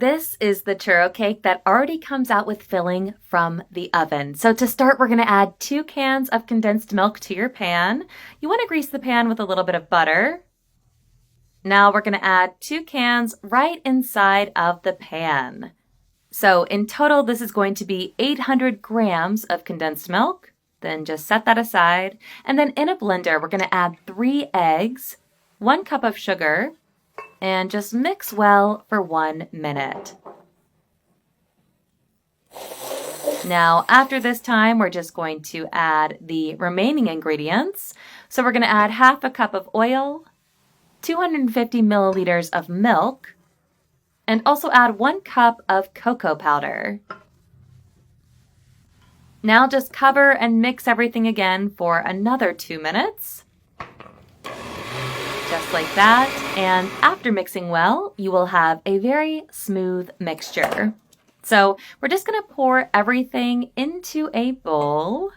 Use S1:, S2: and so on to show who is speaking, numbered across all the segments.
S1: this is the churro cake that already comes out with filling from the oven. So to start, we're going to add 2 cans of condensed milk to your pan. You want to grease the pan with a little bit of butter. Now we're going to add 2 cans right inside of the pan. So in total, this is going to be 800 grams of condensed milk. Then just set that aside. And then in a blender, we're going to add 3 eggs, 1 cup of sugar, and just mix well for 1 minute. Now, after this time, we're just going to add the remaining ingredients. So we're going to add half a cup of oil, 250 milliliters of milk, and also add 1 cup of cocoa powder. Now just cover and mix everything again for another 2 minutes. Just like that. And after mixing well, you will have a very smooth mixture. So we're just going to pour everything into a bowl.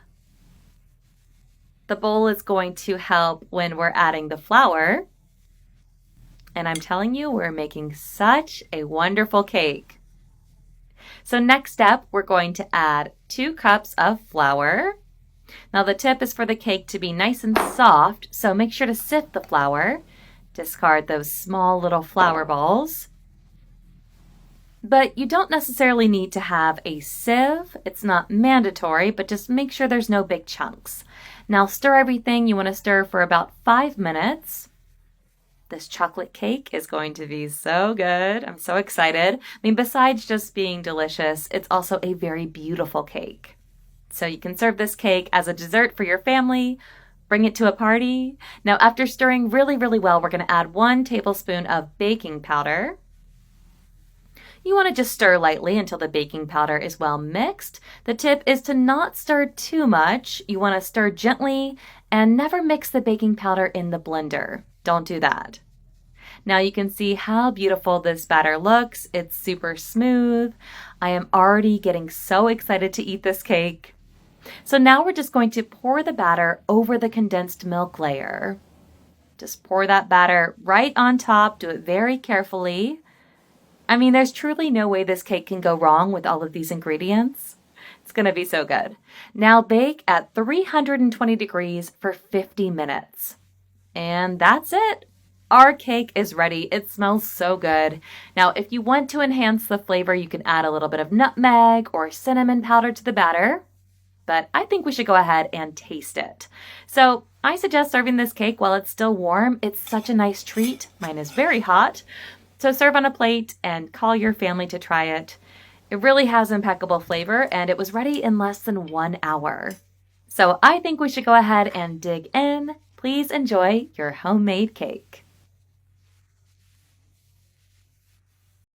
S1: The bowl is going to help when we're adding the flour. And I'm telling you, we're making such a wonderful cake. So next step, we're going to add 2 cups of flour. Now the tip is for the cake to be nice and soft, so make sure to sift the flour. Discard those small little flour balls. But you don't necessarily need to have a sieve. It's not mandatory, but just make sure there's no big chunks. Now stir everything. You want to stir for about 5 minutes. This chocolate cake is going to be so good. I'm so excited. I mean, besides just being delicious, it's also a very beautiful cake. So you can serve this cake as a dessert for your family, bring it to a party. Now, after stirring really, really well, we're going to add 1 tablespoon of baking powder. You want to just stir lightly until the baking powder is well mixed. The tip is to not stir too much. You want to stir gently and never mix the baking powder in the blender. Don't do that. Now you can see how beautiful this batter looks. It's super smooth. I am already getting so excited to eat this cake. So now we're just going to pour the batter over the condensed milk layer. Just pour that batter right on top. Do it very carefully. I mean, there's truly no way this cake can go wrong with all of these ingredients. It's going to be so good. Now bake at 320 degrees for 50 minutes. And that's it. Our cake is ready. It smells so good. Now, if you want to enhance the flavor, you can add a little bit of nutmeg or cinnamon powder to the batter. But I think we should go ahead and taste it. So I suggest serving this cake while it's still warm. It's such a nice treat. Mine is very hot. So serve on a plate and call your family to try it. It really has impeccable flavor, and it was ready in less than 1 hour. So I think we should go ahead and dig in. Please enjoy your homemade cake.